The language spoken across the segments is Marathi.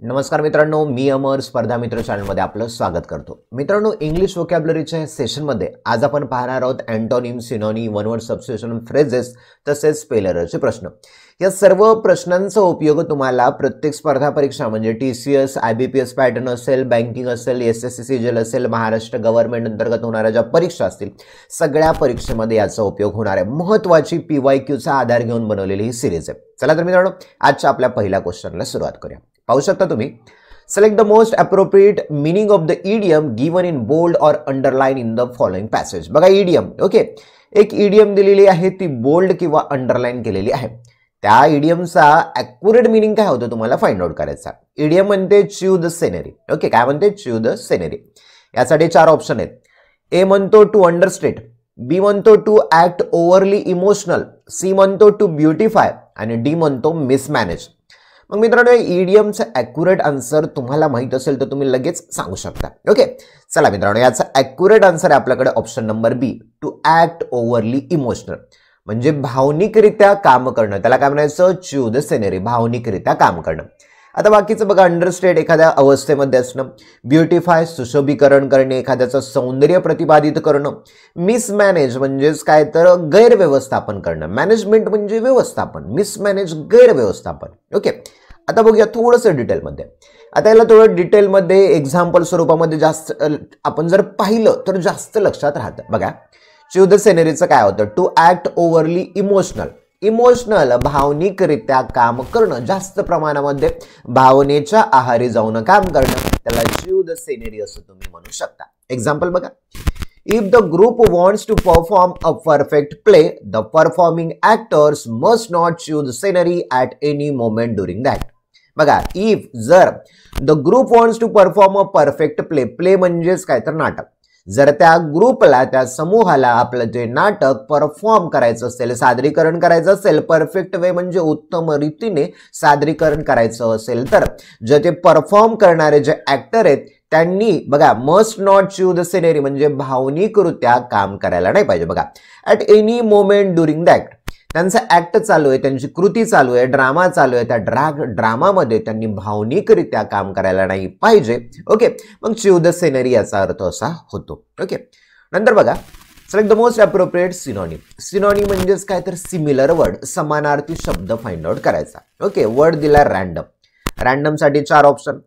नमस्कार मित्रांनो, मी अमर स्पर्धा मित्र चॅनलमध्ये आपलं स्वागत करतो. मित्रांनो, इंग्लिश व्होकॅब्युलरीच्या सेशनमध्ये आज आपण पाहणार आहोत antonym, synonym, one word substitution, phrases तसेच स्पेलरचे प्रश्न. या सर्व प्रश्नांचा उपयोग तुम्हाला प्रत्येक स्पर्धा परीक्षा म्हणजे TCS, IBPS पॅटर्न असेल, बँकिंग असेल, SSC CGL असेल, महाराष्ट्र गव्हर्नमेंट अंतर्गत होणाऱ्या ज्या परीक्षा असतील सगळ्या परीक्षेमध्ये याचा उपयोग होणार आहे. महत्त्वाची PYQचा आधार घेऊन बनवलेली ही सिरीज आहे. चला तर मित्रांनो, आजच्या आपल्या पहिल्या क्वेश्चनला सुरुवात करूया. पाहू शकता तुम्ही, select the most appropriate meaning of the idiom given in bold or underline in the following passage. बघा इडियम, ओके, एक इडियम दिलेली आहे, ती बोल्ड किंवा अंडरलाइन केलेली आहे. त्या इडियमचा ॲक्युरेट मीनिंग काय होतं तुम्हाला फाइंड आउट करायचा. इडियम म्हणते च्यू द सेनरी. ओके, काय म्हणते च्यू द सेनरी. यासाठी चार ऑप्शन आहेत. ए म्हणतो टू अंडरस्टेट, बी म्हणतो to act overly emotional, C म्हणतो टू ब्युटिफाय आणि डी म्हणतो मिसमॅनेज. मग मित्रांनो, इडियमचा ॲक्युरेट आन्सर तुम्हाला माहित असेल तर तुम्ही लगेच सांगू शकता. ओके, चला मित्रांनो, याचा ॲक्युरेट आन्सर आहे आपल्याकडे option number B, to act overly emotional, म्हणजे भावनिकरित्या काम करणं. त्याला काय म्हणायचं, च्यू द सेनरी, भावनिकरित्या काम करणं. आता बाकीचं बघा, अंडरस्टेट एखाद्या अवस्थेमध्ये असणं, ब्युटिफाय सुशोभीकरण करणे, एखाद्याचं सौंदर्य प्रतिपादित करणं, मिसमॅनेज म्हणजेच काय तर गैरव्यवस्थापन करणं. मॅनेजमेंट म्हणजे व्यवस्थापन, मिसमॅनेज गैरव्यवस्थापन. ओके, आता बघूया थोडंसं डिटेलमध्ये. आता याला थोडं डिटेलमध्ये एक्झाम्पल स्वरूपामध्ये जास्त आपण जर पाहिलं तर जास्त लक्षात राहतं. बघा, च्यू द सेनरीचं काय होतं, to act overly emotional. Emotional भावनिकरित्या काम करणं, जास्त प्रमाणामध्ये भावनेच्या आहारी जाऊन काम करणं, त्याला च्यू द सेनरी असं तुम्ही म्हणू शकता. एक्झाम्पल बघा, if the group wants to perform a perfect play, the performing actors must not chew the scenery at any moment during that. बघा, इफ जर the group wants to perform a perfect play, play म्हणजेच काय तर नाटक, जर त्या ग्रुपला, त्या समूहाला आपलं जे नाटक परफॉर्म करायचं असेल, सादरीकरण करायचं असेल, परफेक्ट वे म्हणजे उत्तम रीतीने सादरीकरण करायचं असेल, तर जे ते परफॉर्म करणारे जे ऍक्टर आहेत त्यांनी बघा must not chew the scenery म्हणजे भावनिकरित्या काम करायला नाही पाहिजे. बघा, at any moment during the act, त्यांचा ऍक्ट चालू आहे, त्यांची कृती चालू आहे, ड्रामा चालू आहे, त्या ड्रामामध्ये त्यांनी भावनिकरित्या काम करायला नाही पाहिजे. ओके, मग च्यू द सिनेरी याचा अर्थ असा होतो. ओके, नंतर बघा, select the most appropriate synonym. Synonym म्हणजेच काय तर सिमिलर वर्ड, समानार्थी शब्द फाइंड आउट करायचा. ओके, वर्ड दिला रॅन्डम. रॅन्डम साठी चार ऑप्शन.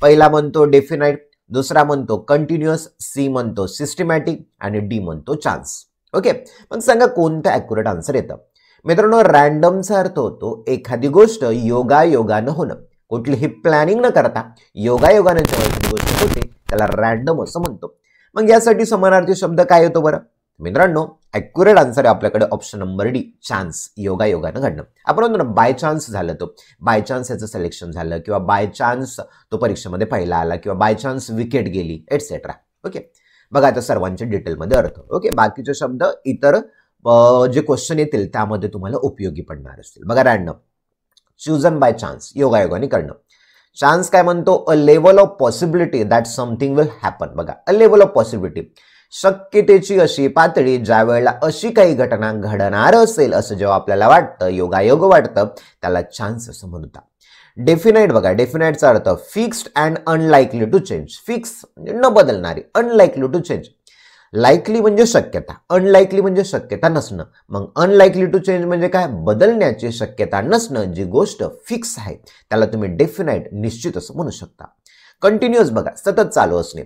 पहिला म्हणतो डेफिनाइट, दुसरा म्हणतो कंटिन्युअस, सी म्हणतो सिस्टमॅटिक आणि डी म्हणतो चान्स. ओके, मग सांगा कोणतं ॲक्युरेट आन्सर येतं. मित्रांनो, रॅन्डमचा अर्थ होतो एखादी गोष्ट योगायोगानं होणं, कुठलीही प्लॅनिंग न करता योगायोगानं जेव्हा एखादी गोष्ट होते त्याला रॅन्डम असं म्हणतो. मग यासाठी समानार्थी शब्द काय येतो बरं मित्रांनो, ॲक्युरेट आन्सर आहे आपल्याकडे ऑप्शन नंबर डी, चान्स, योगायोगानं घडणं. आपण म्हणतो ना बाय चान्स झालं, तो बाय चान्स याचं सिलेक्शन झालं, किंवा बाय चान्स तो परीक्षेमध्ये पहिला आला, किंवा बाय चान्स विकेट गेली, एटसेट्रा. ओके, बघा आता सर्वांचे डिटेलमध्ये अर्थ. ओके, बाकीचे शब्द इतर जे क्वेश्चन येतील त्यामध्ये तुम्हाला उपयोगी पडणार असतील. बघा, रॅन्डम, चूजन बाय चान्स, योगायोगाने करणं. चान्स काय म्हणतो, a level of possibility that something will happen. बघा, अ लेवल ऑफ पॉसिबिलिटी, शक्यतेची अशी पातळी, ज्या वेळेला अशी काही घटना घडणार असेल असं जेव्हा आपल्याला वाटतं, योगायोग वाटतं, त्याला चान्स असं म्हणतात. डेफिनाइट बघा, डेफिनाइटचा अर्थ fixed and unlikely to change. Fix म्हणजे न बदलणारी, अनलाइकली टू चेंज. लाईकली म्हणजे शक्यता, अनलाइकली म्हणजे शक्यता नसणं. मग अनलाइकली टू चेंज म्हणजे काय, बदलण्याची शक्यता नसणं. जी गोष्ट फिक्स आहे त्याला तुम्ही डेफिनाइट, निश्चित असं म्हणू शकता. कंटिन्युअस बघा, सतत चालू असणे.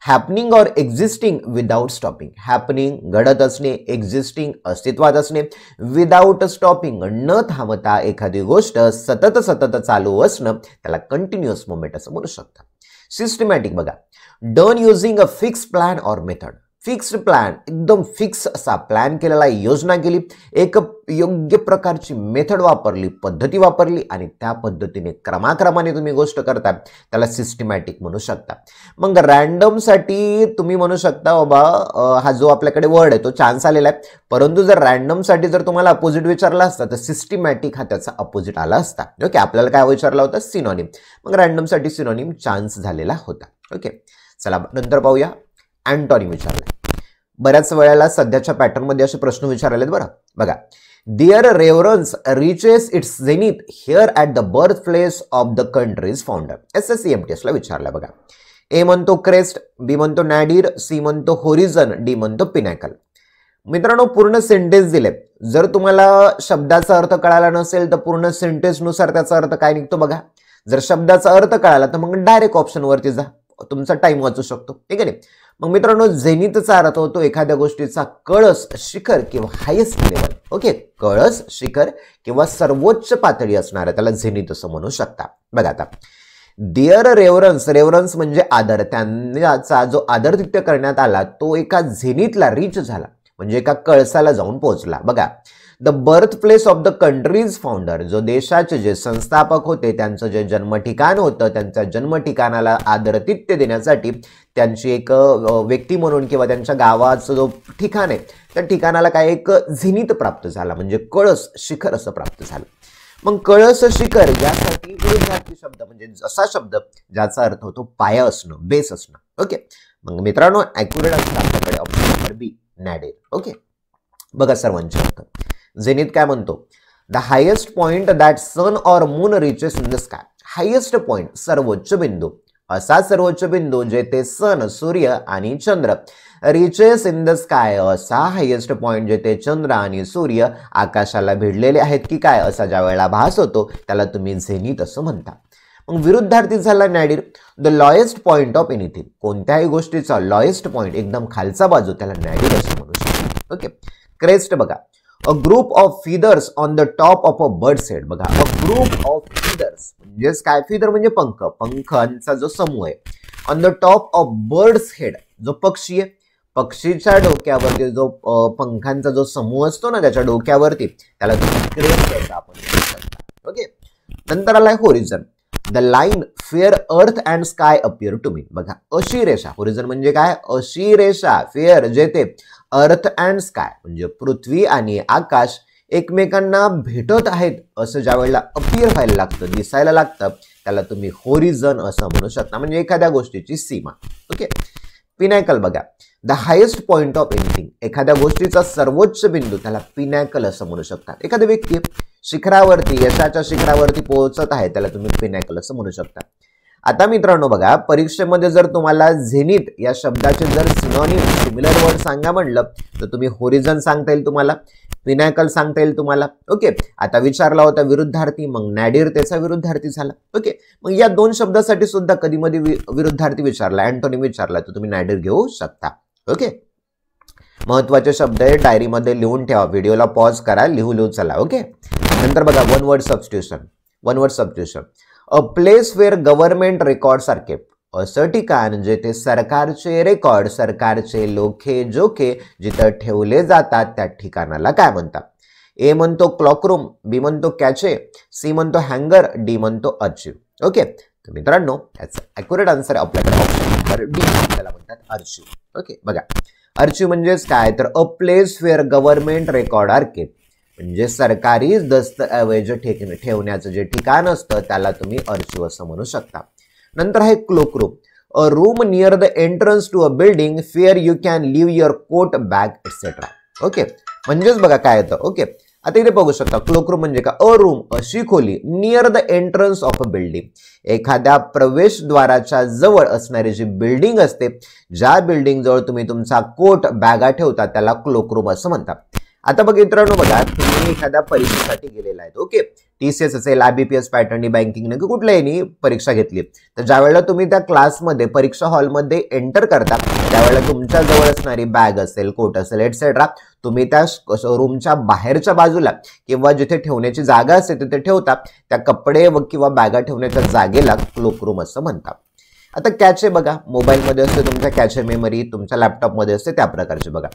Happening or existing without stopping. Happening घडत असणे, एक्झिस्टिंग अस्तित्वात असणे, विदाउट स्टॉपिंग न थांबता एखादी गोष्ट सतत सतत चालू असणं, त्याला कंटिन्युअस मोमेंट असं म्हणू शकता. सिस्टमॅटिक बघा, done using a fix plan or method. Fixed plan, एकदम फिक्स असा प्लॅन केलेला, योजना केली, एक योग्य प्रकारची मेथड वापरली, पद्धती वापरली आणि त्या पद्धतीने क्रमाक्रमाने तुम्ही गोष्ट करता, त्याला सिस्टमॅटिक म्हणू शकता. मग रॅन्डमसाठी तुम्ही म्हणू शकता बाबा, हा जो आपल्याकडे वर्ड आहे तो चान्स आलेला आहे, परंतु जर रॅन्डमसाठी जर तुम्हाला अपोजिट विचारला असता तर सिस्टमॅटिक हा त्याचा अपोजिट आला असता. ओके, आपल्याला काय विचारला होता, सिनोनिम. मग रॅन्डमसाठी सिनोनिम चान्स झालेला होता. ओके, चला नंतर पाहूया, अँटोनिम विचारलाय. बऱ्याच वेळेला सध्याच्या पॅटर्नमध्ये असे प्रश्न विचारलेत बरं. बघा, Their reverence reaches its zenith here at the birthplace of the country's founder. SSC-MTS ला विचारला बघा. ए म्हणतो क्रेस्ट, बी म्हणतो नॅडीर, सी म्हणतो होरिझन, डी म्हणतो पिनॅकल. मित्रांनो पूर्ण सेंटेन्स दिले. जर तुम्हाला शब्दाचा अर्थ कळाला नसेल तर पूर्ण सेंटेन्स नुसार त्याचा अर्थ काय निघतो बघा. जर शब्दाचा अर्थ कळाला तर मग डायरेक्ट ऑप्शन वरती जा, तुमचा टाइम वाचू शकतो, ठीक आहे. मग मित्रांनो झेनिथचा अर्थ होतो एखाद्या गोष्टीचा कळस, शिखर किंवा हायेस्ट लेवल. ओके, कळस, शिखर किंवा सर्वोच्च पातळी असणार त्याला झेनिथ असं म्हणू शकता. बघा आता देअर रेव्हरन्स, रेव्हरन्स म्हणजे आदर, त्यांचा जो आदरातिथ्य करण्यात आला तो एका झेनिथला रीच झाला, म्हणजे एका कळसाला जाऊन पोहोचला. बघा the birth place of the countries founder, जो देशाचे जे संस्थापक होते त्यांचं जे जन्म ठिकाण होतं, त्यांच्या जन्म ठिकाणाला आदरातिथ्य देण्यासाठी त्यांची एक व्यक्ती म्हणून किंवा त्यांच्या गावाचं जो ठिकाण आहे त्या ठिकाणाला काय एक झेनिथ प्राप्त झाला, म्हणजे कळस, शिखर असं प्राप्त झालं. मग कळस, शिखर यासाठी विरुद्धार्थी शब्द म्हणजे असा शब्द ज्याचा अर्थ होतो पाया असणं, बेस असणं. ओके, मग मित्रांनो ॲक्युरेट असतं आपल्याकडे option number B, nadir. Okay, बघा सर्वांचे अर्थ. झेनिथ काय म्हणतो, the highest point that sun or moon reaches in the sky. Highest point, सर्वोच्च बिंदू, असा सर्वोच्च बिंदू जेथे सन, सूर्य आणि चंद्र, रिचेस इन द स्काय, असा हायेस्ट पॉइंट जेथे चंद्र आणि सूर्य आकाशाला भिडलेले आहेत की काय असा ज्या वेळेला भास होतो त्याला तुम्ही झेनिथ असं म्हणता. मग विरुद्धार्थी झाला नॅडीर, द लॉएस्ट पॉइंट ऑफ एनिथिंग, कोणत्याही गोष्टीचा लॉएस्ट पॉइंट एकदम खालचा बाजू त्याला नॅडीर असं म्हणू शकतो. ओके, क्रेस्ट बघा, a group of feathers on the top of a bird's head. बघा अ ग्रुप ऑफ फीदर्स म्हणजे काय, फीदर म्हणजे पंख, पंखांचा जो समूह आहे. On the top of birds head, जो पक्षी आहे, पक्षीच्या डोक्यावरती जो पंखांचा जो समूह असतो ना त्याच्या डोक्यावरती त्याला तुम्ही क्रेस्ट असं आपण म्हणू शकता. ओके, नंतर आलाय horizon, the line where earth and sky appear to me. बघा अशी रेषा, होरिझन म्हणजे काय, अशी रेषा, फेअर जेथे अर्थ अँड स्काय म्हणजे पृथ्वी आणि आकाश एकमेकांना भेटत आहेत असं ज्या वेळेला अपिअर व्हायला लागतं, दिसायला लागतं त्याला तुम्ही होरिझन असं म्हणू शकता, म्हणजे एखाद्या गोष्टीची सीमा. ओके, पिनॅकल बघा, the highest point of anything, एखाद्या गोष्टीचा सर्वोच्च बिंदू त्याला पिनॅकल असं म्हणू शकता. एखादी व्यक्ती शिखरावरती, यशाच्या शिखरावरती पोहोचत आहे त्याला तुम्ही पिनॅकल असं म्हणू शकता. आता मित्रांनो बघा परीक्षेमध्ये जर तुम्हाला झेनिथ या शब्दाचे जर सिनॉनिम, सिमिलर वर्ड सांगा म्हणलं तर तुम्ही होरिझन सांगता येईल तुम्हाला, पिनॅकल सांगता येईल तुम्हाला. ओके, आता विचारला होता विरुद्धार्थी, मग नॅडीर त्याचा विरुद्धार्थी झाला. ओके, मग या दोन शब्दासाठी सुद्धा कधी मध्ये विरुद्धार्थी विचारला, अँटोनिम विचारला तर तुम्ही नॅडीर घेऊ शकता. ओके, महत्वाचे शब्द आहे, डायरीमध्ये लिहून ठेवा, व्हिडिओला पॉज करा, लिहू चला. ओके, नंतर बघा one word substitution. One word substitution, a place where government records are kept, असं ठिकाण जेथे सरकारचे रेकॉर्ड, सरकारचे लोखे जोखे जिथं ठेवले जातात त्या ठिकाणाला काय म्हणतात. ए म्हणतो क्लॉकरूम, बी म्हणतो कॅचे, सी म्हणतो हँगर, डी म्हणतो अर्चिव. ओके, तर मित्रांनो याचा ॲक्युरेट आन्सर आपल्याकडे ऑप्शन नंबर डी, त्याला म्हणतात अर्चिव. ओके, बघा अर्चिव म्हणजेच काय, तर a place where government record are kept, म्हणजे सरकारी दस्तऐवज ठेवण्याचं जे ठिकाण असतं त्याला तुम्ही अर्चिव असं म्हणू शकता. नंतर आहे cloakroom, a room near the entrance to a building where you can leave your coat, bag etcetera. Okay, म्हणजेच बघा काय येतं. ओके, आता इथे बघू शकता क्लोकरूम म्हणजे का, अ रूम अशी खोली, near the entrance of a building, एखाद्या प्रवेशद्वाराच्या जवळ असणारी जी बिल्डिंग असते, ज्या बिल्डिंग जवळ तुम्ही तुमचा कोट, बॅगा ठेवता त्याला क्लोकरूम असं म्हणतात. आता बघा मित्रांनो बघा तुम्ही एखाद्या परीक्षेसाठी गेलेला आहे. ओके, TCS असेल, IBPS पॅटर्न, बँकिंग नाही कुठल्याही परीक्षा घेतली तर ज्या वेळेला तुम्ही त्या क्लासमध्ये परीक्षा हॉलमध्ये एंटर करता त्यावेळेला तुमच्या जवळ असणारी बॅग असेल, कोट असेल एक्सेट्रा तुम्ही त्या रूमच्या बाहेरच्या बाजूला किंवा जिथे ठेवण्याची जागा असते तिथे ठेवता. त्या कपडे किंवा बॅगा ठेवण्याच्या जागेला क्लोकरूम असं म्हणतात. आता कॅचे बघा, मोबाईलमध्ये असते तुमच्या कॅचे मेमरी, तुमच्या लॅपटॉपमध्ये असते त्या प्रकारचे बघा.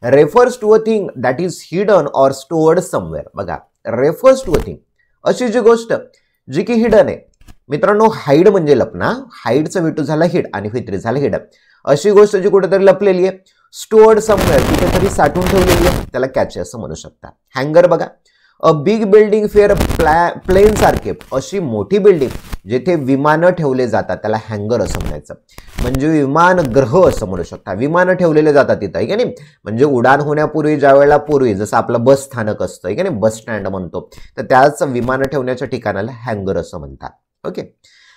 Refers to a thing that is hidden or stored somewhere. बघा रेफर्स टू अ थिंग, अशी जी गोष्ट जी की हिडन आहे. मित्रांनो हाईड म्हणजे लपणा, हाईडचं विटू झाला हिड आणि फित्री झालं हिडन. अशी गोष्ट जी कुठेतरी लपलेली आहे, स्टोअर्ड समवेअर कुठेतरी साठवून ठेवलेली आहे त्याला कॅचे असं म्हणू शकता. हँगर बघा, a big building where planes are kept, अशी मोठी बिल्डिंग जेथे विमानं ठेवले जातात त्याला हँगर असं म्हणायचं. म्हणजे विमानग्रह असं म्हणू शकता. विमानं ठेवलेले जातात तिथं, आहे की नाही. म्हणजे उडान होण्यापूर्वी ज्या वेळेला पूर्वी जसं आपलं बस स्थानक असतं, आहे की नाही, बस स्टँड म्हणतो, तर त्याच विमानं ठेवण्याच्या ठिकाणाला हँगर असं म्हणतात. ओके.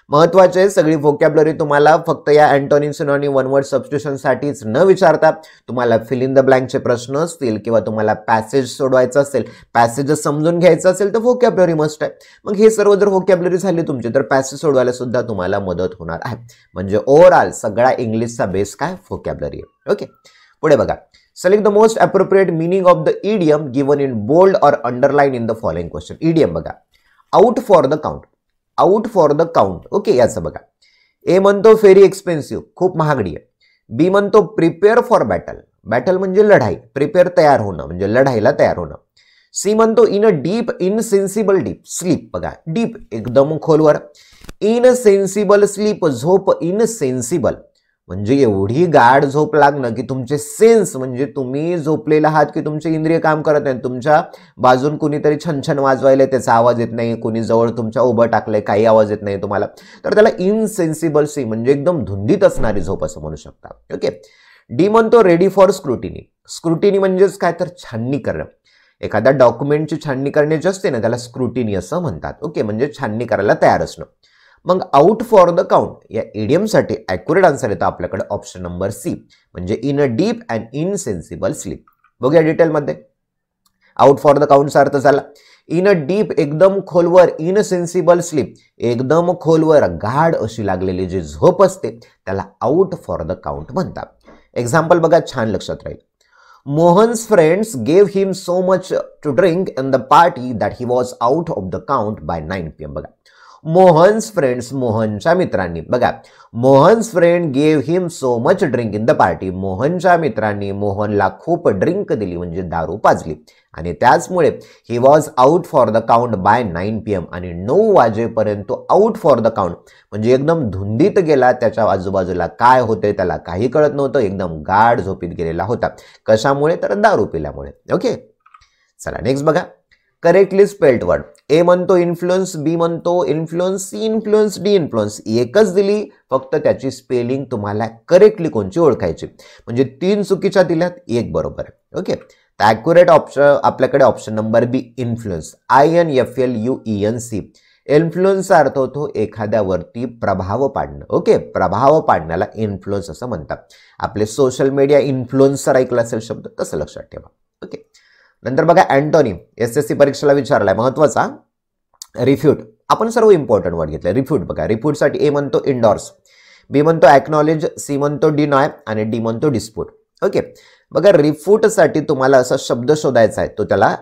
महत्वाचे सगळी व्होकॅब्युलरी तुम्हाला फक्त या अँटोनिम सिनोनिम वन वर्ड सबस्टिट्यूशनसाठीच न विचारता तुम्हाला फिल इन द ब्लँकचे प्रश्न असतील किंवा तुम्हाला पॅसेज सोडवायचं असेल, पॅसेज समजून घ्यायचं असेल तर व्होकॅब्युलरी मस्ट आहे. मग हे सर्व जर व्होकॅब्युलरी झाली तुमची तर पॅसेज सोडवायला सुद्धा तुम्हाला मदत होणार आहे. म्हणजे ओव्हरऑल सगळा इंग्लिशचा बेस काय व्होकॅब्युलरी आहे. ओके. पुढे बघा. Select the most appropriate meaning of the idiom given in bold or underline in the following question. Idiom बघा. Out for the count. Out for the count. Okay. याचं बघा. ए म्हणतो व्हेरी एक्सपेन्सिव्ह, खूप महागडी आहे. बी म्हणतो प्रिपेअर फॉर बॅटल. बॅटल म्हणजे लढाई, प्रिपेअर तयार होणं म्हणजे लढाईला तयार होणं. सी म्हणतो in a deep insensible deep sleep. बघा. डीप एकदम खोलवर, इनसेन्सिबल स्लीप झोप इनसेन्सिबल म्हणजे एवढी गाढ झोप लागणं की तुमचे सेन्स म्हणजे तुम्ही झोपलेला आहात की तुमचे इंद्रिय काम करत नाहीत. तुमच्या बाजून कुणीतरी छनछन वाजवायला त्याचा आवाज येत नाही, कुणी जवळ तुमच्या उभं टाकलंय काही आवाज येत नाही तुम्हाला, तर त्याला इनसेन्सिबल सी म्हणजे एकदम धुंदीत असणारी झोप असं म्हणू शकता. ओके. डी म्हणतो रेडी फॉर स्क्रुटिनी. स्क्रुटिनी म्हणजेच काय तर छाननी करणं. एखाद्या डॉक्युमेंटची छाननी करण्याची असते ना त्याला स्क्रुटिनी असं म्हणतात. ओके. म्हणजे छाननी करायला तयार असणं. मग आउट फॉर द काउंट या इडियमसाठी ॲक्युरेट आन्सर येतो आपल्याकडे ऑप्शन नंबर सी म्हणजे in a deep and insensible sleep. बघूया डिटेलमध्ये. आउट फॉर द काउंटचा अर्थ झाला इन अ डीप एकदम खोलवर, इनसेन्सिबल स्लीप एकदम खोलवर गाढ अशी लागलेली जी झोप असते त्याला आउट फॉर द काउंट म्हणतात. एक्झाम्पल बघा, छान लक्षात राहील. Mohan's friends gave him so much to drink in the party that he was out of the count by 9 PM. बघा. मोहन्स फ्रेंड्स मोहनच्या मित्रांनी. बघा. Mohan's friend gave him so much drink in the party. मोहनच्या मित्रांनी मोहनला खूप ड्रिंक दिली म्हणजे दारू पाजली आणि त्याचमुळे he was out for the count by 9 PM आणि 9 वाजेपर्यंत तो आउट फॉर द काउंट म्हणजे एकदम धुंदीत गेला. त्याच्या आजूबाजूला काय होते त्याला काही कळत नव्हतं, एकदम गाढ झोपीत गेलेला होता. कशामुळे तर दारू पिल्यामुळे. ओके. चला नेक्स्ट बघा. Correctly spelled word. ए म्हणतो इन्फ्लुएन्स, बी म्हणतो influence, C influence, D influence. एकच दिली, फक्त त्याची स्पेलिंग तुम्हाला करेक्टली कोणची ओळखायची. म्हणजे 3 चुकीच्या दिल्यात, 1 बरोबर आहे. ओके. तर ॲक्युरेट ऑप्शन आपल्याकडे ऑप्शन नंबर बी इन्फ्लुएन्स. INFLUENC. इन्फ्लुएन्सचा अर्थ होतो एखाद्यावरती प्रभाव पाडणं. ओके. प्रभाव पाडण्याला इन्फ्लुएन्स असं म्हणतात. आपले सोशल मीडिया इन्फ्लुएन्सर ऐकला असेल शब्द, तसं लक्षात ठेवा. ओके. नंतर बघा अँटोनिम. SSC परीक्षेला विचारलाय महत्वाचा. रिफ्यूट. आपण सर्व इम्पॉर्टंट वर्ड घेतले. रिफ्यूट बघा. रिफ्यूटसाठी ए म्हणतो इंडॉर्स, बी म्हणतो ॲक्नॉलेज, सी म्हणतो डिनॉय आणि डी म्हणतो डिस्प्यूट. ओके. बघा रिफ्यूटसाठी तुम्हाला असा शब्द शोधायचा आहे तो त्याला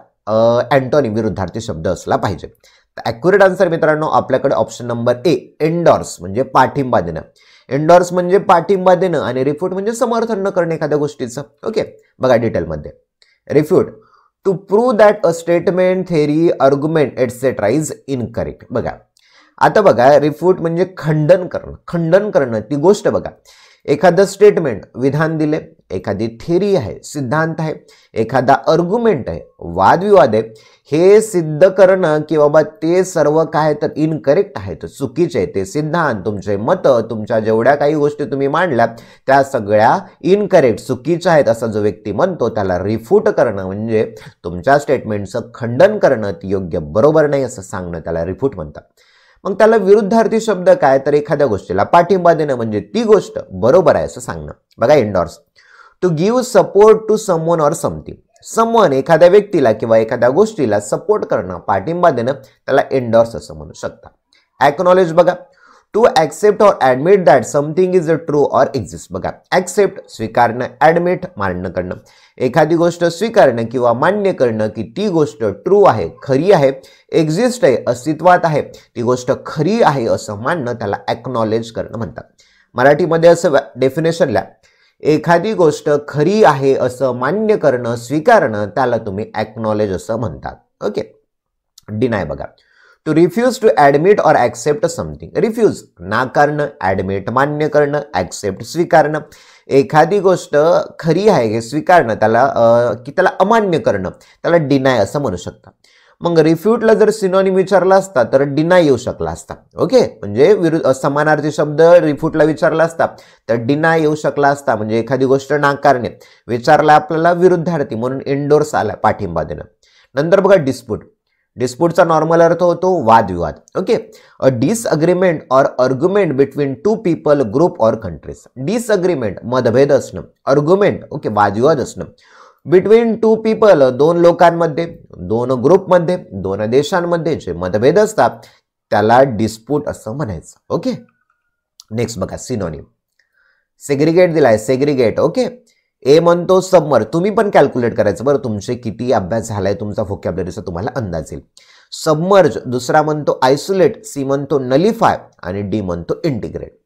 अँटोनिम विरुद्धार्थी शब्द असला पाहिजे. तर ॲक्युरेट आन्सर मित्रांनो आपल्याकडे ऑप्शन नंबर ए एंडॉर्स म्हणजे पाठिंबा देणं. एंडॉर्स म्हणजे पाठिंबा देणं आणि रिफ्यूट म्हणजे समर्थन न करणे एखाद्या गोष्टीचं. ओके. बघा डिटेलमध्ये. Refute to prove that a statement, theory, argument etcetera is incorrect. बघा. आता बघा रिफ्यूट म्हणजे खंडन करणं. खंडन करणं ती गोष्ट बघा. एखादं स्टेटमेंट विधान दिले, एखादी थेरी आहे सिद्धांत आहे, एखादा आर्ग्युमेंट आहे वादविवाद आहे, हे सिद्ध करणं की बाबा ते सर्व काय तर इनकरेक्ट आहे, तर चुकीचे आहे ते सिद्धांत, तुमचे मत, तुमच्या जेवढ्या काही गोष्टी तुम्ही मांडल्या त्या सगळ्या इनकरेक्ट चुकीच्या आहेत असं जो व्यक्ती म्हणतो त्याला रिफ्यूट करणं म्हणजे तुमच्या स्टेटमेंटचं खंडन करणं, ती योग्य बरोबर नाही असं सांगणं त्याला रिफ्यूट म्हणतात. मग त्याला विरुद्धार्थी शब्द काय तर एखाद्या गोष्टीला पाठिंबा देणं म्हणजे ती गोष्ट बरोबर आहे असं सांगणं. बघा endorse. To give support to someone or something. Someone एखाद्या व्यक्तीला किंवा एखाद्या गोष्टीला सपोर्ट करणं, पाठिंबा देणं त्याला एंडॉर्स असं म्हणू शकता. ॲक्नॉलेज बघा. To accept or admit that something is a true or exist. बघा ॲक्सेप्ट स्वीकारणं, ॲडमिट मान्य करणं. एखादी गोष्ट स्वीकारणं किंवा मान्य करणं की ती गोष्ट ट्रू आहे, खरी आहे, एक्झिस्ट आहे, अस्तित्वात आहे, ती गोष्ट खरी आहे असं मानणं त्याला ॲक्नॉलेज करणं म्हणतात. मराठीमध्ये असं डेफिनेशन लिहा. एखादी गोष्ट खरी आहे असं मान्य करणं, स्वीकारणं त्याला तुम्ही ॲक्नॉलेज असं म्हणतात. ओके. डिनाय बघा. To refuse to admit or accept something. Refuse नाकारणं, ॲडमिट मान्य करणं, ॲक्सेप्ट स्वीकारणं. एखादी गोष्ट खरी आहे हे स्वीकारणं त्याला की त्याला अमान्य करणं त्याला डिनाय असं म्हणू शकता. मग रिफ्यूटला जर सिनोनिम विचारला असता तर डिनाय येऊ शकला असता. ओके, म्हणजे समानार्थी शब्द रिफ्यूटला विचारला असता तर डिनाय येऊ शकला असता, म्हणजे एखादी गोष्ट नाकारणे. विचारला आपल्याला विरुद्धार्थी म्हणून एंडोर्स आला, पाठिंबा देणं. नंतर बघा डिस्प्यूट. डिस्प्यूटचा नॉर्मल अर्थ होतो वादविवाद. Okay, a disagreement or argument between two people, group or countries. Disagreement मतभेद असणं, आर्ग्युमेंट ओके वादविवाद असणं. बिटवीन टू पीपल दोन लोकांमध्ये, दोन ग्रुपमध्ये, दोन देशांमध्ये जे मतभेद असतात त्याला डिस्प्यूट असं म्हणायचं. ओके, नेक्स्ट बघा सिनोनिम. सेग्रिगेट दिलाय, सेग्रिगेट. ओके, ए म्हणतो सबमर्ज. तुम्ही पण कॅल्क्युलेट करायचं बरं, तुमचे किती अभ्यास झालाय तुमचा व्होकॅब्युलरीचा तुम्हाला अंदाज येईल. सबमर्ज. दुसरा म्हणतो आयसोलेट, सी म्हणतो नलिफाय आणि डी म्हणतो इंटिग्रेट.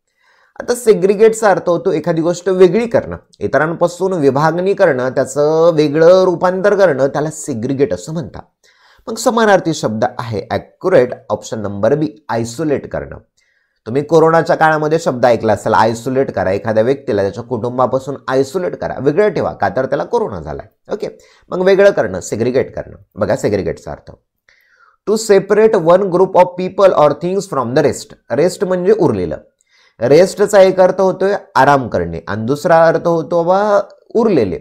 आता सेग्रिगेटचा अर्थ होतो एखादी गोष्ट वेगळी करणं, इतरांपासून विभागणी करणं, त्याचं वेगळं रूपांतर करणं, त्याला सेग्रिगेट असं म्हणतात. मग समानार्थी शब्द आहे ॲक्युरेट, ऑप्शन नंबर बी, आयसोलेट करणं. तुम्ही कोरोनाच्या काळामध्ये शब्द ऐकला असेल, आयसोलेट करा. एखाद्या व्यक्तीला त्याच्या कुटुंबापासून आयसोलेट करा, वेगळं ठेवा, का तर त्याला कोरोना झालाय. ओके, मग वेगळं करणं, सेग्रिगेट करणं. बघा सेग्रिगेटचा अर्थ, to separate one group of people or things from the rest. Rest म्हणजे उरलेलं. रेस्टचा एक अर्थ होतोय आराम करणे आणि दुसरा अर्थ होतो बा उरलेले.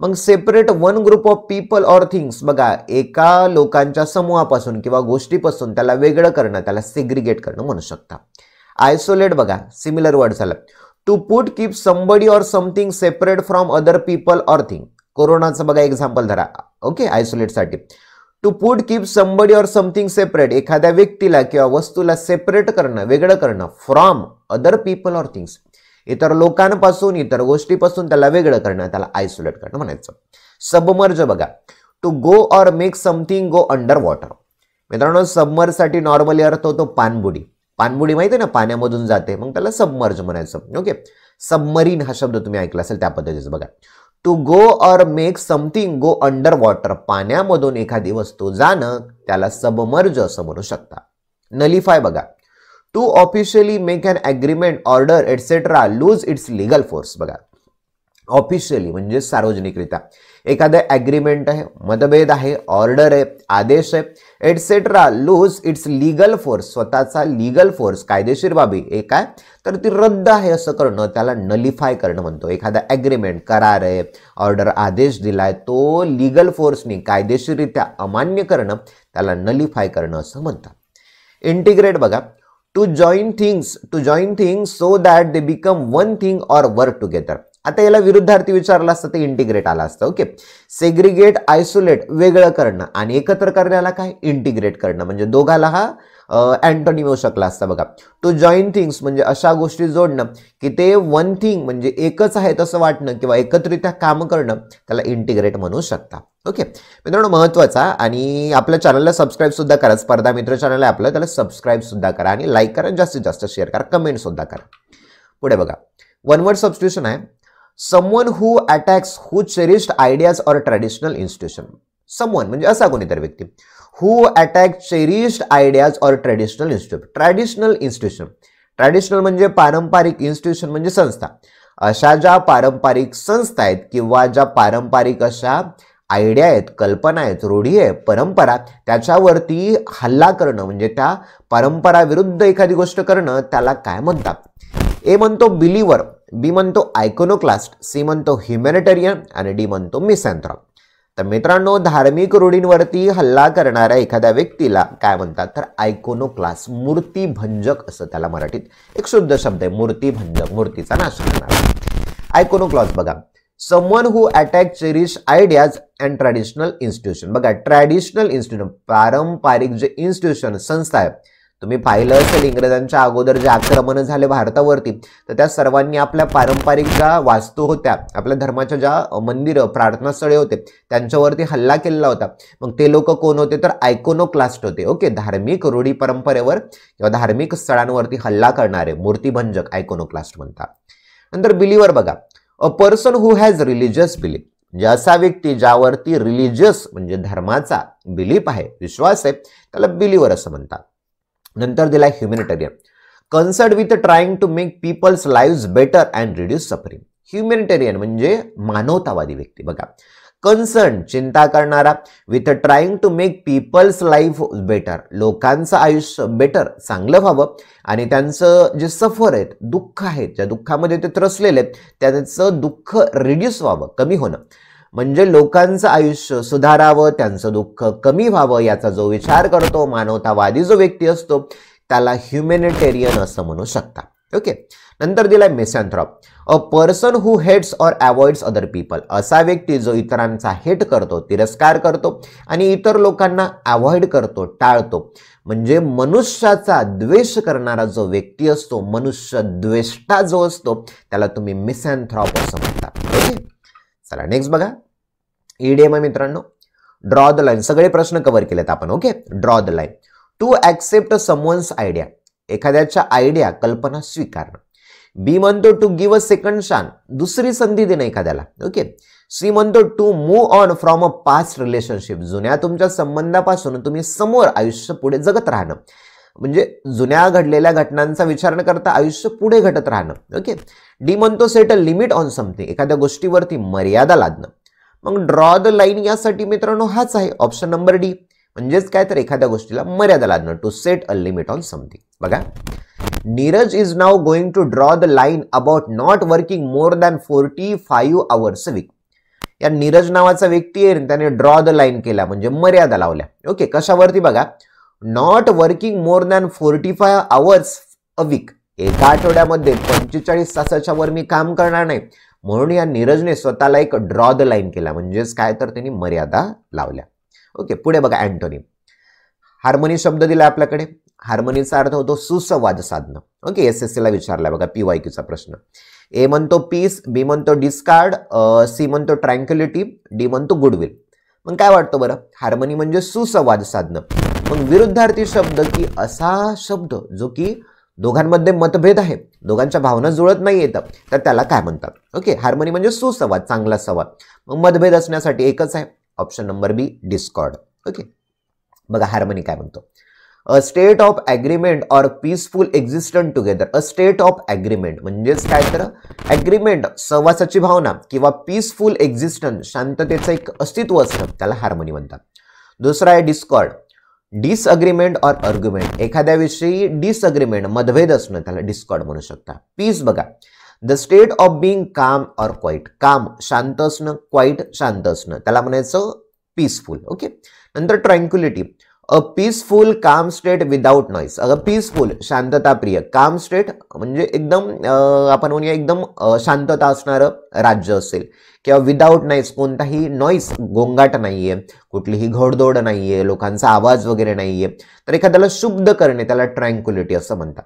मग separate one group of people or things, बघा एका लोकांच्या समूहापासून किंवा गोष्टीपासून त्याला वेगळं करणं, त्याला सेग्रिगेट करणं म्हणू शकता. आयसोलेट बघा सिमिलर वर्ड झालं. To put keep somebody or something separate from other people or thing. कोरोनाचं बघा एक्झाम्पल धरा. ओके, आयसोलेटसाठी to put keep somebody or something separate, एखाद्या व्यक्तीला किंवा वस्तूला सेपरेट करणं, वेगळं करणं, from other people or things, इतर लोकांपासून, इतर गोष्टीपासून त्याला वेगळं करणं, त्याला आयसोलेट करणं म्हणायचं. सबमर्ज बघा, to go or make something go under water. मित्रांनो सबमर्जसाठी नॉर्मली अर्थ होतो पाणबुडी. पाणबुडी माहिती आहे ना, पाण्यामधून जाते, मग त्याला सबमर्ज म्हणायचं. ओके, सबमरीन हा शब्द तुम्ही ऐकला असेल त्या पद्धतीचं. बघा to go or make something go under water, पाण्यामधून एखादी वस्तू जाणं, त्याला सबमर्ज असं म्हणू शकता. नलिफाय बघा, to officially make an agreement, order etcetera lose its legal force. बघा ऑफिशियली म्हणजे सार्वजनिकरित्या एखादं ॲग्रीमेंट आहे, मतभेद आहे, ऑर्डर आहे, आदेश आहे, etcetera lose its legal force, स्वतःचा लिगल फोर्स, कायदेशीर बाबी एक आहे तर ती रद्द आहे असं करणं, त्याला नलिफाय करणं म्हणतो. एखादा ॲग्रीमेंट, करार आहे, ऑर्डर, आदेश दिलाय, तो लिगल फोर्सनी कायदेशीररित्या अमान्य करणं, त्याला नलिफाय करणं असं म्हणतात. इंटिग्रेट बघा, to join things so that they become one thing or work together. आता याला विरुद्धार्थी विचारलं असतं ते इंटिग्रेट आला असतं. ओके, सेग्रिगेट, आयसोलेट वेगळं करणं आणि एकत्र करण्याला काय इंटिग्रेट करणं, म्हणजे दोघाला हा अँटोनिम येऊ शकला असता. बघा टू जॉईन थिंग्स म्हणजे अशा गोष्टी जोडणं की ते वन थिंग म्हणजे एकच आहे तसं वाटणं किंवा एकत्रित्या काम करणं, त्याला इंटिग्रेट म्हणू शकता. ओके मित्रांनो, महत्त्वाचा आणि आपल्या चॅनलला सबस्क्राईब सुद्धा करा. स्पर्धा मित्र चॅनल आहे आपलं, त्याला सबस्क्राईब सुद्धा करा आणि लाईक करा, जास्तीत जास्त शेअर करा, कमेंट सुद्धा करा. पुढे बघा वन वर्ड सबस्टिट्यूशन आहे. Someone who attacks who cherished ideas or traditional institution. Someone म्हणजे असा कोणीतरी व्यक्ती. Who attack cherished ideas or traditional institute. Traditional institution, traditional म्हणजे पारंपरिक, इन्स्टिट्यूशन म्हणजे संस्था. अशा ज्या पारंपरिक संस्था आहेत किंवा ज्या पारंपरिक अशा आयडिया आहेत, कल्पना आहेत, रूढी आहे, परंपरा, त्याच्यावरती हल्ला करणं म्हणजे त्या परंपराविरुद्ध एखादी गोष्ट करणं, त्याला काय म्हणतात. ए म्हणतो बिलीवर, बी म्हणतो आयकोनोक्लास्ट, सी म्हणतो ह्युमॅनिटेरियन आणि डी म्हणतो मिसॅन्थ्रॉप. तर मित्रांनो, धार्मिक रूढींवरती हल्ला करणाऱ्या एखाद्या व्यक्तीला काय म्हणतात तर आयकोनोक्लास्ट, मूर्तीभंजक असं त्याला मराठीत एक शुद्ध शब्द आहे. मूर्तीभंजक, मूर्तीचा नाश करणारा. आयकोनोक्लास्ट बघा, someone who attack cherish ideas and traditional institution. बघा ट्रॅडिशनल इन्स्टिट्यूशन, पारंपरिक जे इन्स्टिट्यूशन, संस्था आहे, तुम्ही पाहिलं असेल इंग्रजांच्या अगोदर जे आक्रमण झाले भारतावरती, तर त्या सर्वांनी आपल्या पारंपरिक ज्या वास्तू होत्या, आपल्या धर्माच्या ज्या मंदिरं, प्रार्थनास्थळे होते, त्यांच्यावरती हल्ला केलेला होता. मग ते लोक कोण होते तर आयकोनोक्लास्ट होते. ओके, धार्मिक रूढी परंपरेवर किंवा धार्मिक स्थळांवरती हल्ला करणारे मूर्तीभंजक आयकोनोक्लास्ट म्हणतात. नंतर बिलीवर बघा, अ person who has religious belief, म्हणजे असा व्यक्ती ज्यावरती रिलिजियस म्हणजे धर्माचा बिलीफ आहे, विश्वास आहे, त्याला बिलीवर असं म्हणतात. नंतर दिला humanitarian, concern with trying to make people's lives better and reduce suffering. Humanitarian म्हणजे मानवतावादी व्यक्ती. बघा कन्सर्न चिंता करणारा, with trying to make people's life better लोकांचं आयुष्य बेटर चांगलं व्हावं आणि त्यांचं जे सफर आहेत दुःख आहेत ज्या दुःखामध्ये ते त्रसलेले आहेत त्यांचं दुःख रिड्यूस व्हावं कमी होणं म्हणजे लोकांचं आयुष्य सुधारावं त्यांचं दुःख कमी व्हावं याचा जो विचार करतो मानवतावादी जो व्यक्ती असतो त्याला ह्युमॅनिटेरियन असं म्हणू शकता. ओके. नंतर दिलाय misanthrope, a person who hates or avoids other people असा व्यक्ती जो इतरांचा हेट करतो तिरस्कार करतो आणि इतर लोकांना अवॉइड करतो टाळतो म्हणजे मनुष्याचा द्वेष करणारा जो व्यक्ती असतो मनुष्य द्वेष्टा जो असतो त्याला तुम्ही मिसॅन्थ्रॉप असं म्हणता. ओके. चला नेक्स्ट बघा ईडीएम आहे मित्रांनो. ड्रॉ द लाईन सगळे प्रश्न कव्हर केलेत आपण. Okay. Draw the line, to accept someone's idea एखाद्याच्या आयडिया कल्पना स्वीकारणं. बी म्हणतो to give a second chance दुसरी संधी देणं एखाद्याला. ओके. सी म्हणतो to move on from a past relationship जुन्या तुमच्या संबंधापासून तुम्ही समोर आयुष्य पुढे जगत राहणं म्हणजे जुन्या घडलेल्या घटनांचा विचार न करता आयुष्य पुढे घटत राहणं. ओके. डी म्हणतो set a limit on something एखाद्या गोष्टीवरती मर्यादा लादणं. मग ड्रॉ द लाईन यासाठी मित्रांनो हाच आहे ऑप्शन नंबर डी म्हणजेच काय तर एखाद्या गोष्टीला मर्यादा लादणं to set a limit on something. बघा Neeraj is now going to draw the line about not working more than 45 hours a week. या नीरज नावाचा व्यक्ती आहे त्याने ड्रॉ द लाईन केला म्हणजे मर्यादा लावल्या. ओके. कशावरती बघा not working more than 45 hours a weak एका आठवड्यामध्ये 45 तासाच्या वर मी काम करणार नाही म्हणून या नीरजने स्वतःला एक ड्रॉ द लाईन केला म्हणजेच काय तर त्यांनी मर्यादा लावल्या. ओके. पुढे बघा अँटोनिम. हार्मोनी शब्द दिला आपल्याकडे. हार्मोनीचा अर्थ होतो सुसंवाद साधणं. ओके. एसएससी ला विचारलाय बघा PYQचा प्रश्न. ए म्हणतो पीस, बी म्हणतो डिस्कार्ड, सी म्हणतो ट्रँक्युलिटी, डी म्हणतो गुडविल. मग काय वाटतं बरं हार्मोनी म्हणजे सुसंवाद साधणं. मग विरुद्धार्थी शब्द की असा शब्द जो की दोघांमध्ये मतभेद आहे दोघांच्या भावना जुळत नाही येतं तर त्याला काय म्हणतात. ओके. हार्मोनी म्हणजे सुसंवाद चांगला संवाद. मग मतभेद असण्यासाठी एकच आहे ऑप्शन नंबर बी डिस्कॉर्ड. ओके. बघा हार्मोनी काय म्हणतो, a state of agreement or peaceful existent together. A state of agreement म्हणजेच काय तर ॲग्रीमेंट सहवासाची भावना किंवा पीसफुल एक्झिस्टन्स शांततेचं एक अस्तित्व असतं त्याला हार्मोनी म्हणतात. दुसरा आहे डिस्कॉर्ड, डिसअग्रीमेंट ऑर आर्ग्युमेंट एखाद्याविषयी डिसअग्रीमेंट मतभेद असणं त्याला डिस्कॉर्ड म्हणू शकता. पीस बघा the state of being calm or quiet calm शांत असणं क्वाईट शांत असणं त्याला म्हणायचं पीसफुल. ओके. नंतर tranquility, a peaceful calm state without noise. अगं पीसफुल शांतताप्रिय काम स्टेट म्हणजे एकदम आपण म्हणूया एकदम शांतता असणारं राज्य असेल किंवा विदाउट नॉईस कोणताही नॉईस गोंगाट नाहीये कुठलीही घोडदौड नाहीये लोकांचा आवाज वगैरे नाहीये तर एखाद्याला शुद्ध करणे त्याला ट्रँक्युलिटी असं म्हणतात.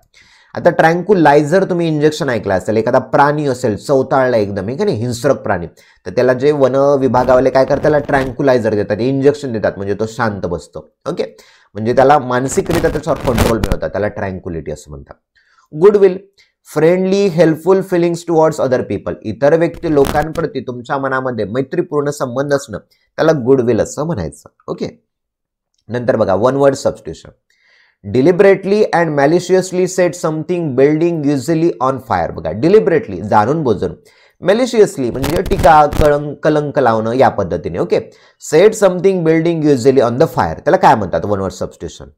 आता ट्रँक्युलायझर तुम्ही इंजेक्शन ऐकलं असेल एखादा प्राणी असेल चवताळला एकदम आहे का नाही हिंस्रक प्राणी तर त्याला जे वन विभागावाले काय करतात त्याला ट्रँक्युलायझर देतात इंजेक्शन देतात म्हणजे तो शांत बसतो. ओके. म्हणजे त्याला मानसिकरित्या त्याच्यावर कंट्रोल मिळवतात त्याला ट्रँक्युलिटी असं म्हणतात. Goodwill friendly helpful feelings towards other people इतर व्यक्ती लोकांप्रती तुमच्या मनामध्ये मैत्रीपूर्ण संबंध असणं त्याला गुडविल असं म्हणायचं. ओके. नंतर बघा one word substitution, deliberately and maliciously set something building usually on fire. बघा डिलिबरेटली जाणून बुजून, मॅलिशियसली म्हणजे टीका कलंक लावणं या पद्धतीने. Okay. Set something building usually on the fire त्याला काय म्हणतात वन वर्ड सबस्टिट्यूशन.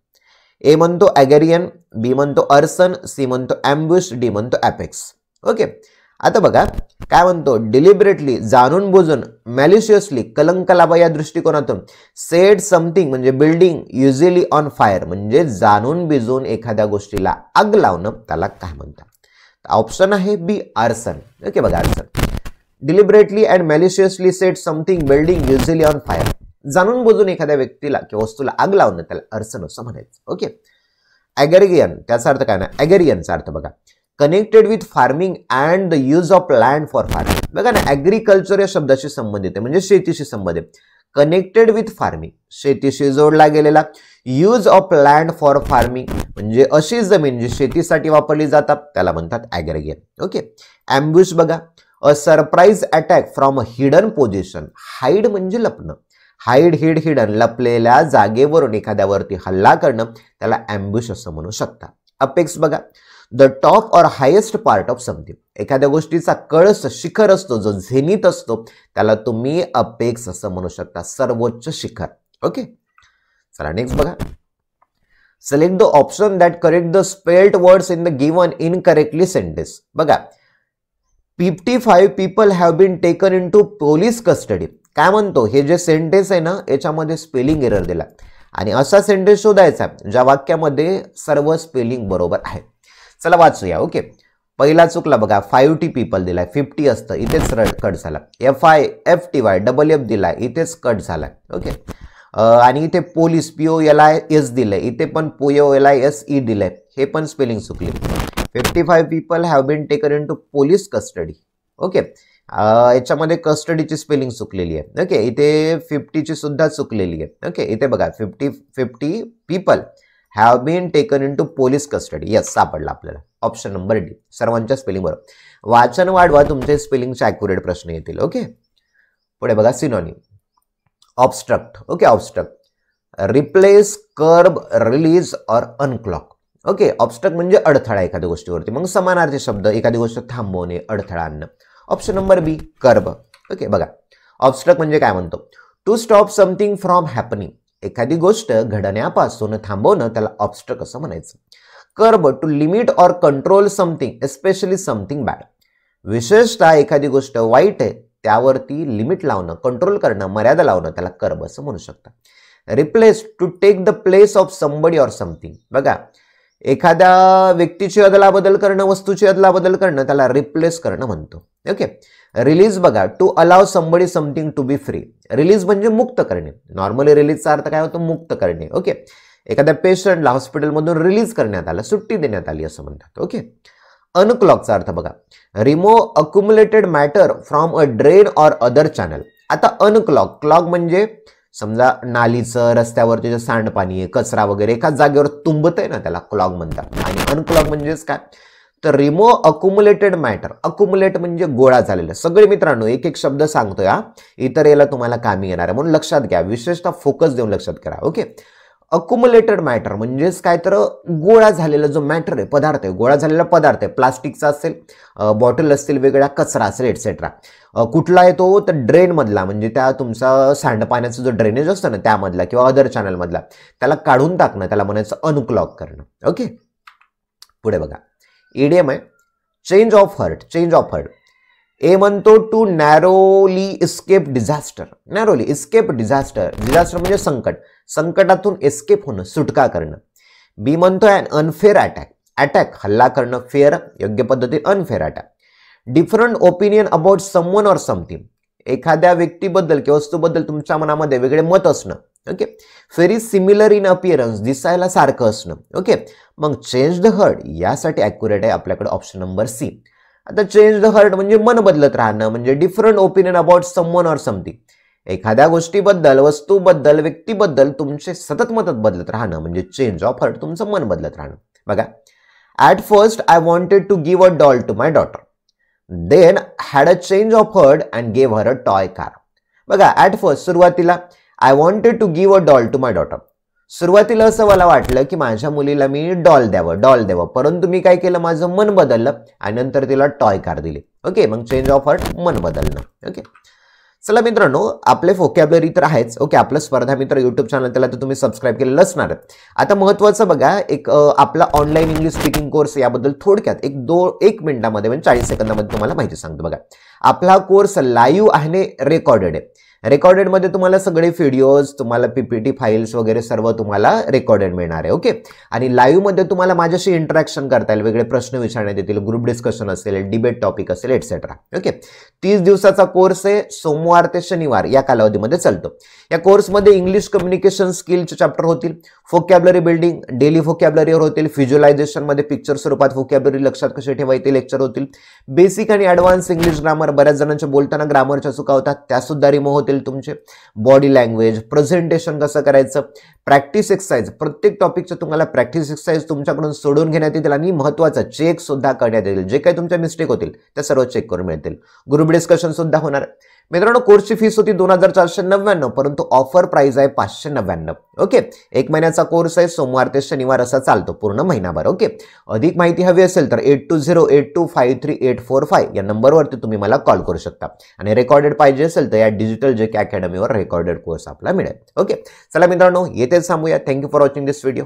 ए म्हणतो ॲगेरियन, बी म्हणतो अर्सन, सी म्हणतो ॲम्ब्युश, डी म्हणतो ॲपेक्स. ओके. आता बघा काय म्हणतो डिलिबरेटली जाणून बुजून, मॅलिशियसली कलंक लावा या दृष्टिकोनातून, सेट समथिंग म्हणजे बिल्डिंग युजली ऑन फायर म्हणजे जाणून बिजून एखाद्या गोष्टीला आग लावणं त्याला काय म्हणतात. ऑप्शन आहे बी आर्सन. ओके. बघा arson deliberately and maliciously set something building usually on fire जाणून बुजून एखाद्या व्यक्तीला किंवा वस्तूला आग लावणं त्याला अर्सन असं म्हणायचं. ओके. ॲग्रिगियन त्याचा अर्थ काय ना ॲग्रिगियनचा अर्थ बघा connected with farming and the use of land for farming. बघा ना ॲग्रिकल्चर या शब्दाशी संबंधित आहे म्हणजे शेतीशी संबंधित. कनेक्टेड विथ फार्मिंग शेतीशी जोडला गेलेला, use of land for farming म्हणजे अशी जमीन जी शेतीसाठी वापरली जातात त्याला म्हणतात ॲग्रिगियन. ओके. ॲम्ब्युश बघा a surprise attack from a hidden position. Hide म्हणजे लपणं, हाईड हिडन लपलेल्या जागेवरून एखाद्यावरती हल्ला करणं त्याला ॲम्ब्युश असं म्हणू शकता. अपेक्स बघा, the top or highest part of something. एखाद्या गोष्टीचा कळस शिखर असतो, जो झेनिथ असतो, त्याला तुम्ही अपेक्स असं म्हणू शकता, सर्वोच्च शिखर. ओके, चला नेक्स्ट बघा. Select the option that correct the spelled words in the given incorrectly sentence. बघा, 55 people have been taken in to police custody. काय म्हणतो, हे जे सेंटेन्स आहे ना, याच्यामध्ये स्पेलिंग एरर दिला आणि असा सेंटेन्स शोधायचा ज्या वाक्यामध्ये सर्व स्पेलिंग बरोबर आहे. चला वाचूया. ओके, पहिला चुकला बघा, 50 पीपल दिलाय, 50 असतं, इथेच कट झाला. FIFTY FF दिलाय, इथेच कट झालाय. ओके, आणि इथे पोलीस POLIS दिलंय, इथे पण POLISE दिलंय, हे पण स्पेलिंग चुकली. 55 people have been taken in to police custody. Okay, याच्यामध्ये कस्टडीची स्पेलिंग चुकलेली आहे. ओके, इथे 50 ची सुद्धा चुकलेली आहे. ओके, इथे बघा 50 people have been taken in to police custody. Yes, सापडला आपल्याला ऑप्शन नंबर डी, सर्वांच्या स्पेलिंग बरोबर. वाचन वाढवा, तुमचे स्पेलिंगचे ॲक्युरेट प्रश्न येतील. ओके, पुढे बघा, synonym. Obstruct. Okay, obstruct, replace, curb, release और अनक्लॉक. ओके, ऑब्स्ट्रक्ट म्हणजे अडथळा एखाद्या गोष्टीवरती. मग समानार्थी शब्द, एखादी गोष्ट थांबवणे, अडथळा आणणं. Option number B, curb. Okay, बघा, ऑब्स्ट्रक्ट म्हणजे काय म्हणतो, to stop something from happening. एखादी गोष्ट घडण्यापासून थांबवणं, त्याला ऑब्स्ट्रक्ट असं म्हणायचं. Curb, to limit or control something, especially something bad. विशेषतः एखादी गोष्ट वाईट आहे त्यावरती लिमिट लावणं, कंट्रोल करणं, मर्यादा लावणं, त्याला कर्ब असं म्हणू शकता. Replace, to take the place of somebody or something. बघा, एखाद्या व्यक्तीची अदलाबदल करणं, वस्तूची अदलाबदल करणं, त्याला रिप्लेस करणं म्हणतो. ओके, रिलीज बघा, to allow somebody something to be free. Release म्हणजे मुक्त करणे. नॉर्मली रिलीजचा अर्थ काय होतो, मुक्त करणे. ओके, एखाद्या पेशंटला हॉस्पिटलमधून रिलीज करण्यात आलं, सुट्टी देण्यात आली असं म्हणतात. ओके, अनक्लॉकचा अर्थ बघा, remove accumulated matter from a drain or other channel. आता अनक्लॉक, क्लॉग म्हणजे समजा नालीचं, रस्त्यावरती जे सांडपाणी आहे, कचरा वगैरे एकाच जागेवर तुंबत आहे ना, त्याला क्लॉग म्हणतात. आणि अनक्लॉग म्हणजेच काय, तर रिमूव्ह अक्युमुलेटेड मॅटर. अक्युमुलेट म्हणजे गोळा झालेलं. सगळे मित्रांनो एक एक शब्द सांगतोय हा, इतर याला तुम्हाला कामी येणार आहे म्हणून लक्षात घ्या, विशेषतः फोकस देऊन लक्षात करा. ओके, अक्युमुलेटेड मॅटर म्हणजेच काय, तर गोळा झालेला जो मॅटर आहे, पदार्थ आहे, गोळा झालेला पदार्थ आहे, प्लास्टिकचा असेल, बॉटल असतील, वेगळ्या कचरा असेल, एटसेट्रा. कुठला आहे तो, तर ड्रेन मधला, म्हणजे त्या तुमचा सांडपाण्याचा जो ड्रेनेज असतो ना त्यामधला किंवा अदर चॅनल मधला, त्याला काढून टाकणं, त्याला म्हणायचं अनक्लॉग करणं. ओके, पुढे बघा, ईडीएम आहे, change of heart. Change of heart. A म्हणतो to narrowly escape disaster. Narrowly escape disaster. Disaster म्हणजे संकट, संकटातून एस्केप होणं, सुटका करणं. बी म्हणतोय अनफेअर अटॅक. अटॅक हल्ला करणं, फेअर योग्य पद्धती, unfair attack. Different opinion about someone or something. एखाद्या व्यक्तीबद्दल किंवा वस्तूबद्दल तुमच्या मनामध्ये वेगळे मत असणं. Okay, very similar in appearance, दिसायला सारखं असणं. ओके, मग चेंज द हर्ट यासाठी ॲक्युरेट आहे आपल्याकडे ऑप्शन नंबर सी. आता चेंज द हर्ट म्हणजे मन बदलत राहणं, म्हणजे different opinion about someone or something. एखाद्या गोष्टीबद्दल, वस्तूबद्दल, व्यक्तीबद्दल तुमचे सतत मत बदलत राहणं म्हणजे चेंज ऑफ हर्ट, तुमचं मन बदलत राहणं. बघा, at first I wanted to give a doll to my daughter, then had a change of heart and gave her a toy car. बघा, ॲट फर्स्ट सुरुवातीला I wanted to give a doll to my daughter. सुरुवातीला असं मला वाटलं की माझ्या मुलीला मी डॉल द्यावं, परंतु मी काय केलं, माझं मन बदललं आणि नंतर तिला टॉय कार दिली. ओके, मग चेंज ऑफ हर्ट, मन बदलणं. ओके, चला मित्रांनो, आपले व्होकॅब्युलरी तर आहेच. ओके, आपलं स्पर्धा मित्र युट्यूब चॅनल त्याला तर तुम्ही सबस्क्राईब केलेलं असणार. आता महत्त्वाचं बघा, एक आपला ऑनलाईन इंग्लिश स्पीकिंग कोर्स, याबद्दल थोडक्यात एक मिनिटामध्ये म्हणजे 40 सेकंदामध्ये तुम्हाला माहिती सांगतो. बघा, आपला कोर्स लाईव्ह आहे, रेकॉर्डेड आहे. रेकॉर्डेडमध्ये तुम्हाला सगळे व्हिडिओज, तुम्हाला पीपीटी फाईल्स वगैरे सर्व तुम्हाला रेकॉर्डेड मिळणार आहे. ओके, आणि लाईव्हमध्ये तुम्हाला माझ्याशी इंटरॅक्शन करता येईल, वेगळे प्रश्न विचारण्यात येतील, ग्रुप डिस्कशन असेल, डिबेट टॉपिक असेल, एटसेट्रा. ओके, 30 दिवसाचा कोर्स आहे, सोमवार ते शनिवार या कालावधीमध्ये चालतो. या कोर्समध्ये इंग्लिश कम्युनिकेशन स्किलचे चॅप्टर होतील, व्होकॅब्युलरी बिल्डिंग, डेली व्होकॅब्युलरीवर होतील, व्हिज्युअलायझेशनमध्ये पिक्चर स्वरूपात व्होकॅब्युलरी लक्षात कसे ठेवायचे लेक्चर होतील, बेसिक आणि ॲडव्हान्स इंग्लिश ग्रामर, बऱ्याच जणांच्या बोलताना ग्रामरच्या चुका होतात त्या सुद्धा रिमूव्ह होतील तुमचे, बॉडी लँग्वेज, प्रेझेंटेशन कसं करायचं, प्रॅक्टिस एक्सरसाइज, प्रत्येक टॉपिकचं तुम्हाला प्रॅक्टिस एक्सरसाइज तुमच्याकडून सोडून घेण्यात येतील आणि महत्त्वाचं चेक सुद्धा करण्यात येईल. जे काही तुमच्या मिस्टेक होतील त्या सर्व चेक करून मिळतील. ग्रुप डिस्कशन सुद्धा होणार. मित्रांनो कोर्सची फीस होती 2499, परंतु ऑफर प्राइस आहे 599. ओके, 1 महिन्याचा कोर्स आहे, सोमवार ते शनिवार असा चालतो पूर्ण महिनाभर. ओके, अधिक माहिती हवी असेल तर 8208253845 या नंबरवरती तुम्ही मला कॉल करू शकता. आणि रेकॉर्डेड पाहिजे असेल तर या डिजिटल JK अकॅडमीवर रेकॉर्डेड कोर्स आपला मिळेल. ओके, चला मित्रांनो येथेच थांबूया. Thank you for watching this video.